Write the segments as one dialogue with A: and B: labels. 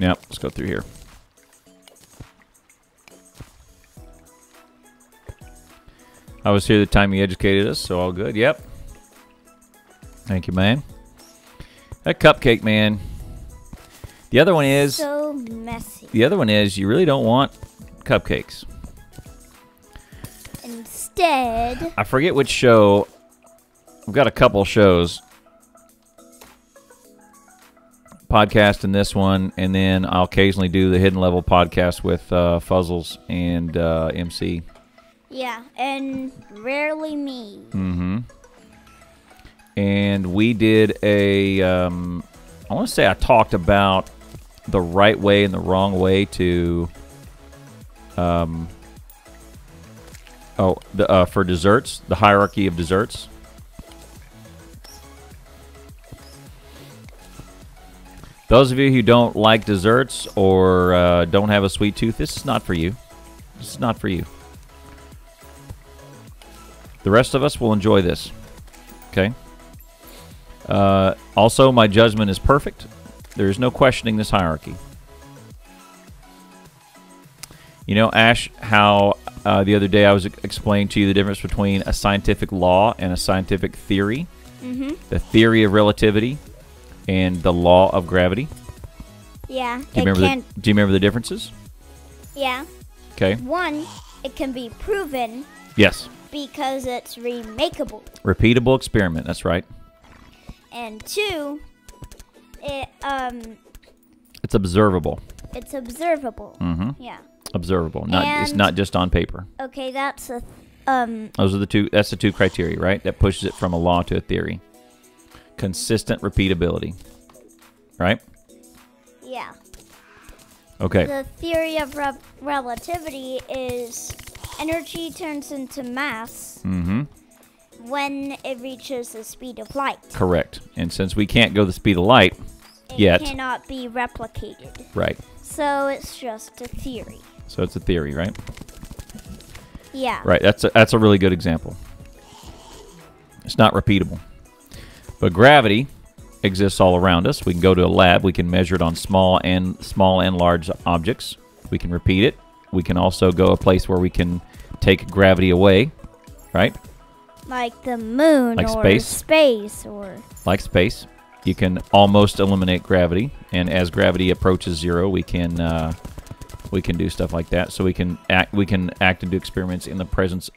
A: Yep, let's go through here. I was here the time you educated us, so all good. Yep. Thank you, man. That cupcake, man. The other one is...
B: so messy.
A: The other one is you really don't want cupcakes.
B: Instead...
A: I forget which show. We've got a couple shows. Podcast in this one, and then I'll occasionally do the Hidden Level podcast with Fuzzles and MC.
B: Yeah, and rarely me.
A: Mm-hmm. And we did a, I want to say I talked about the right way and the wrong way to, for desserts, the hierarchy of desserts. Those of you who don't like desserts or don't have a sweet tooth, this is not for you. This is not for you. The rest of us will enjoy this. Okay? Also, my judgment is perfect. There is no questioning this hierarchy. You know, Ash, how the other day I was explaining to you the difference between a scientific law and a scientific theory.
B: Mm-hmm.
A: The theory of relativity and the law of gravity.
B: Yeah.
A: Do you remember the differences?
B: Yeah.
A: Okay.
B: One, it can be proven.
A: Yes.
B: Because it's remakeable.
A: Repeatable experiment, that's right.
B: And two,
A: it's observable.
B: It's observable.
A: Mm-hmm.
B: Yeah.
A: Observable. It's not just on paper.
B: Okay, that's a
A: Those are the two. That's the two criteria, right? That pushes it from a law to a theory. Consistent repeatability. Right?
B: Yeah.
A: Okay.
B: The theory of relativity is energy turns into mass when it reaches the speed of light.
A: Correct. And since we can't go the speed of light yet,
B: it cannot be replicated.
A: Right.
B: So it's just a theory.
A: So it's a theory, right?
B: Yeah.
A: Right. That's a really good example. It's not repeatable. But gravity exists all around us. We can go to a lab. We can measure it on small and large objects. We can repeat it. We can also go a place where we can take gravity away, right?
B: Like the moon
A: like
B: or space or...
A: Like space. You can almost eliminate gravity. And as gravity approaches zero, we can do stuff like that. So we can act and do experiments in the presence,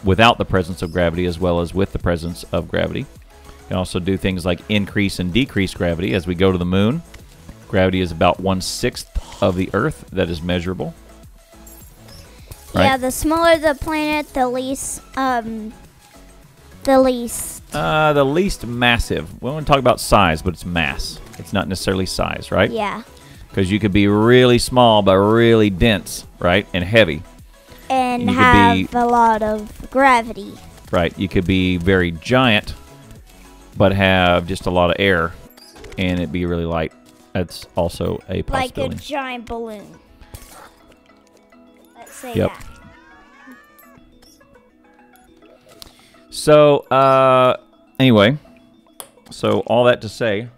A: without the presence of gravity as well as with the presence of gravity. You can also do things like increase and decrease gravity. As we go to the moon, gravity is about 1/6 of the Earth that is measurable. Right?
B: Yeah, the smaller the planet, the least
A: massive. We want to talk about size, but it's mass. It's not necessarily size, right?
B: Yeah.
A: Because you could be really small but really dense, right, and heavy.
B: And have a lot of gravity.
A: Right. You could be very giant, but have just a lot of air, and it'd be really light. That's also a possibility.
B: Like a giant balloon. Let's say
A: Yep.
B: that.
A: So, anyway, so all that to say,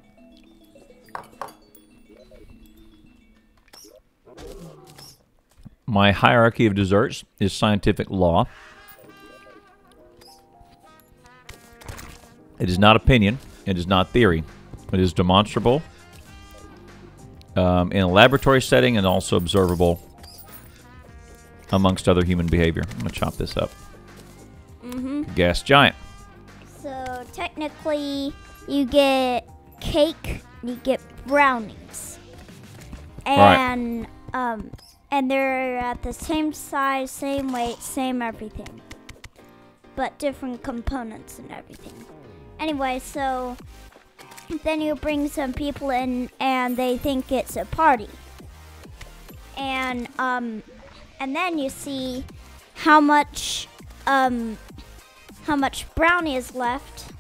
A: my hierarchy of desserts is scientific law. It is not opinion. It is not theory. It is demonstrable in a laboratory setting and also observable amongst other human behavior. I'm going to chop this up. Gas giant.
B: So technically, you get cake, you get brownies, and and they're at the same size, same weight, same everything, but different components and everything. Anyway, so then you bring some people in, and they think it's a party, and then you see how much brownie is left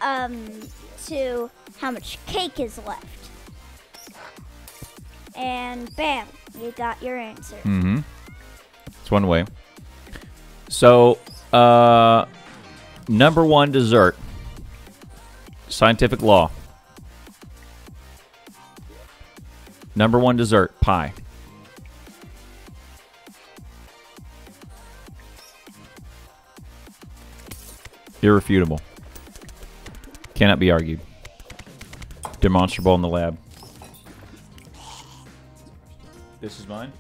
B: to how much cake is left. And bam, you got your answer.
A: Mm-hmm. It's one way. So, number one dessert. Scientific law. Number 1 dessert, pie. Irrefutable. Cannot be argued. Demonstrable in the lab. This is mine.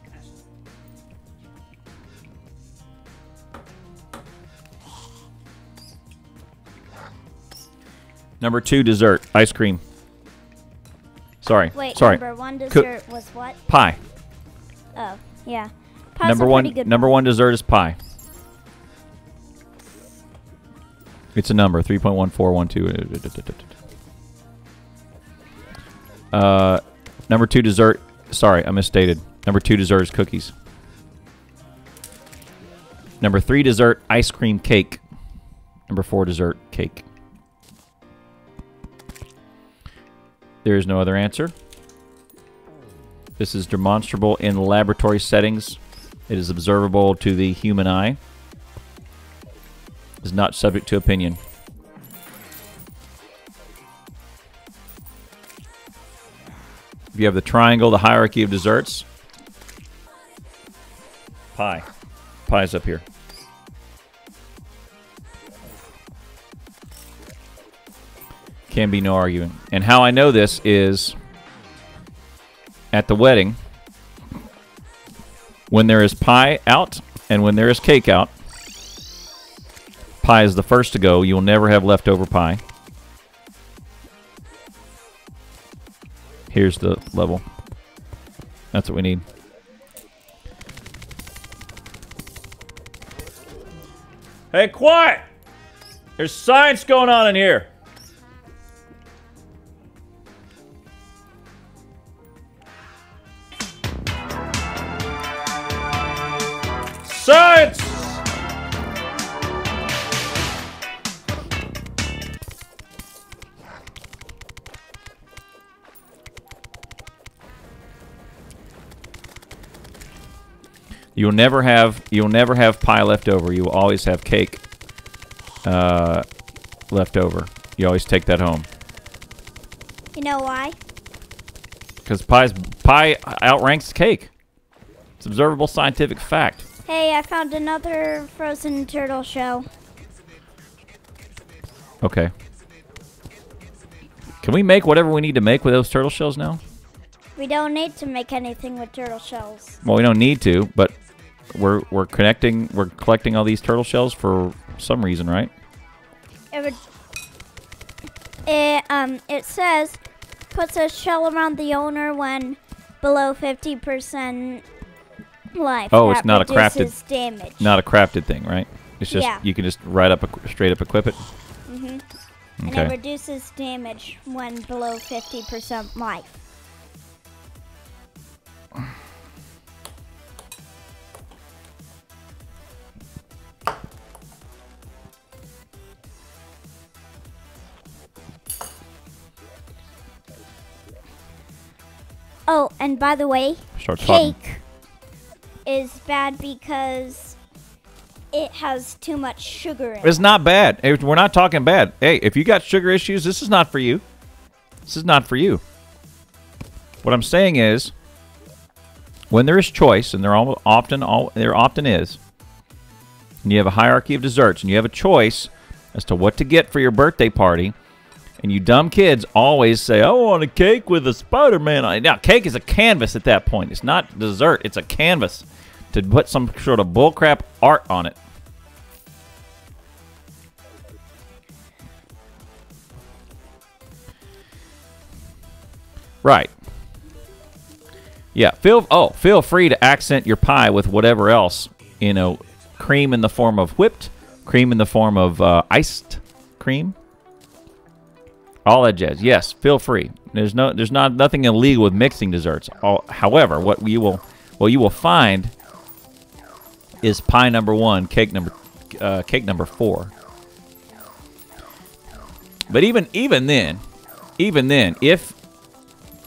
A: Number 2 dessert, ice cream. Sorry.
B: Wait,
A: sorry.
B: number 1 dessert was what?
A: Pie.
B: Oh, yeah. Pie's
A: Number
B: a
A: one.
B: pretty good
A: Number 1 dessert is pie. It's a number, 3.1412. Number 2 dessert. Sorry, I misstated. Number 2 dessert is cookies. Number 3 dessert, ice cream cake. Number 4 dessert, cake. There is no other answer. This is demonstrable in laboratory settings. It is observable to the human eye. It is not subject to opinion. If you have the triangle, the hierarchy of desserts. Pie. Pie's up here. Can be no arguing. And how I know this is at the wedding, when there is pie out and when there is cake out, pie is the first to go. You will never have leftover pie. Here's the level. That's what we need. Hey, quiet! There's science going on in here. Science! You'll never have pie left over. You will always have cake left over. You always take that home.
B: You know why?
A: Because pie outranks cake. It's observable scientific fact.
B: Hey, I found another frozen turtle shell.
A: Okay. Can we make whatever we need to make with those turtle shells now?
B: We don't need to make anything with turtle shells.
A: Well, we don't need to, but we're collecting all these turtle shells for some reason, right?
B: It says puts a shell around the owner when below 50% life.
A: Oh,
B: that
A: it's not a
B: reduces
A: crafted
B: damage.
A: Not a crafted thing, right? It's just
B: Yeah.
A: you can just straight up equip it.
B: And it
A: Okay.
B: reduces damage when below 50% life. Oh, and by the way,
A: Start talking.
B: cake is bad because it has too much sugar in it.
A: It's not bad. We're not talking bad. Hey, if you got sugar issues, this is not for you. This is not for you. What I'm saying is, when there is choice, and there often is, and you have a hierarchy of desserts, and you have a choice as to what to get for your birthday party, and you dumb kids always say, I want a cake with a Spider-Man on it. Now, cake is a canvas at that point. It's not dessert. It's a canvas to put some sort of bullcrap art on it. Right. Yeah. Feel free to accent your pie with whatever else. You know, cream in the form of whipped, cream in the form of iced cream. All that jazz. Yes, feel free. There's nothing illegal with mixing desserts. However, what you will find is pie number 1, cake number 4. But even then, if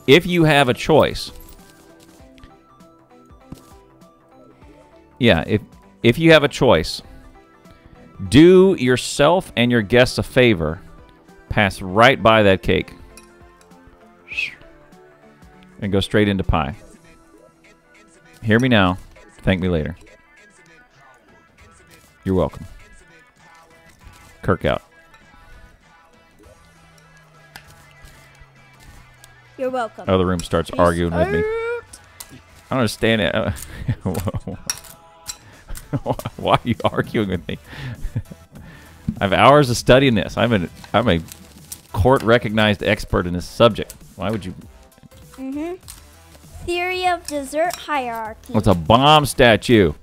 A: you have a choice, yeah, if you have a choice, do yourself and your guests a favor. Pass right by that cake. and go straight into pie. Hear me now. Thank me later. You're welcome. Kirk out.
B: You're welcome.
A: Other room starts arguing with me. I don't understand it. Why are you arguing with me? I have hours of studying this. I'm a court-recognized expert in this subject. Why would you?
B: Theory of dessert hierarchy.
A: What's a bomb statue?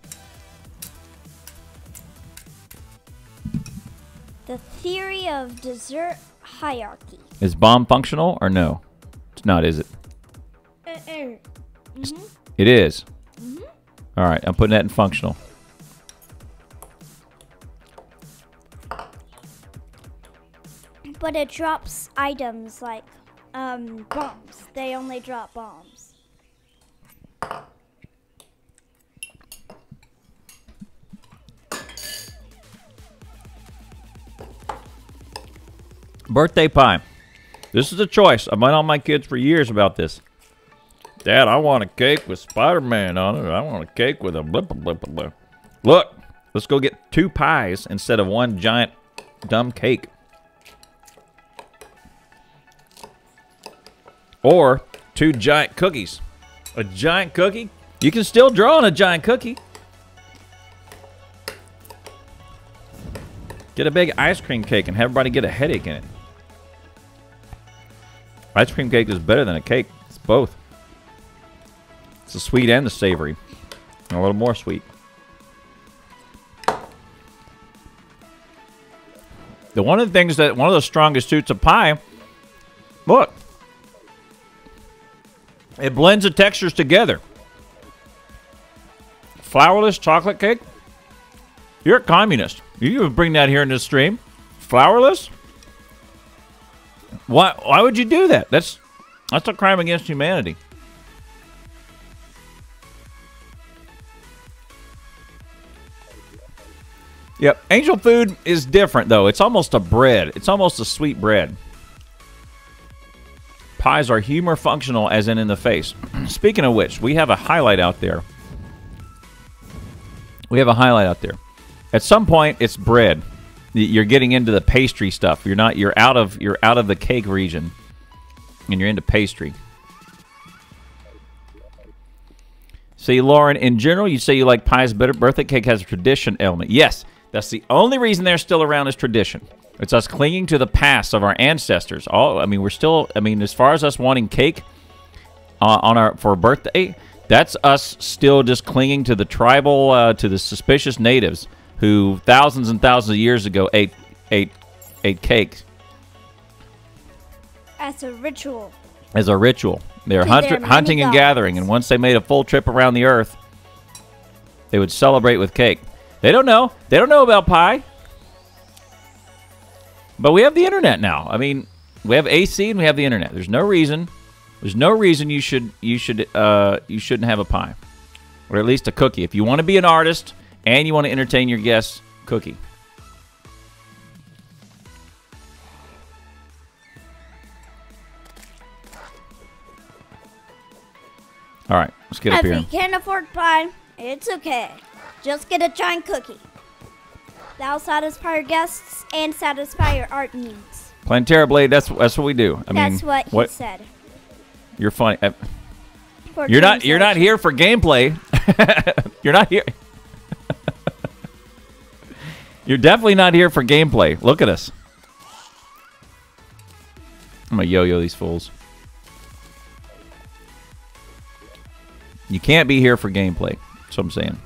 B: The theory of dessert hierarchy.
A: Is bomb functional or no? It's not, is it? It is. All right, I'm putting that in functional.
B: But it drops items like bombs. They only drop bombs.
A: Birthday pie. This is a choice. I've been on my kids for years about this. Dad, I want a cake with Spider-Man on it. I want a cake with a blah, blah, blah, blah, blah. Look, let's go get 2 pies instead of 1 giant dumb cake. Or 2 giant cookies. A giant cookie? You can still draw on a giant cookie. Get a big ice cream cake and have everybody get a headache in it. Ice cream cake is better than a cake. It's both. It's the sweet and the savory. And a little more sweet. One of the strongest suits of pie, look. It blends the textures together. Flourless chocolate cake? You're a communist. You bring that here in this stream. Flourless? Why would you do that? That's a crime against humanity. Yep, angel food is different though. It's almost a bread. It's almost a sweet bread. Pies are humor functional as in the face. Speaking of which, we have a highlight out there. At some point, it's bread. You're getting into the pastry stuff. You're out of the cake region, and you're into pastry. See, Lauren, in general, you say you like pies better. Birthday cake has a tradition element. Yes, that's the only reason they're still around is tradition. It's us clinging to the past of our ancestors. We're still. As far as us wanting cake for a birthday, that's us still just clinging to the tribal, to the suspicious natives who thousands and thousands of years ago ate cake
B: as a ritual.
A: They're hunting and gathering, and once they made a full trip around the earth, they would celebrate with cake. They don't know. They don't know about pie. But we have the internet now. We have AC and we have the internet. There's no reason you shouldn't have a pie, or at least a cookie. If you want to be an artist and you want to entertain your guests, cookie. All right, let's get up here.
B: If you can't afford pie, it's okay. Just get a giant cookie. That'll satisfy your guests and satisfy your art needs.
A: Plantera Blade, that's what we do.
B: That's what he said.
A: You're funny. You're not here for gameplay. You're not here. You're definitely not here for gameplay. Look at us. I'm gonna yo-yo these fools. You can't be here for gameplay. That's what I'm saying.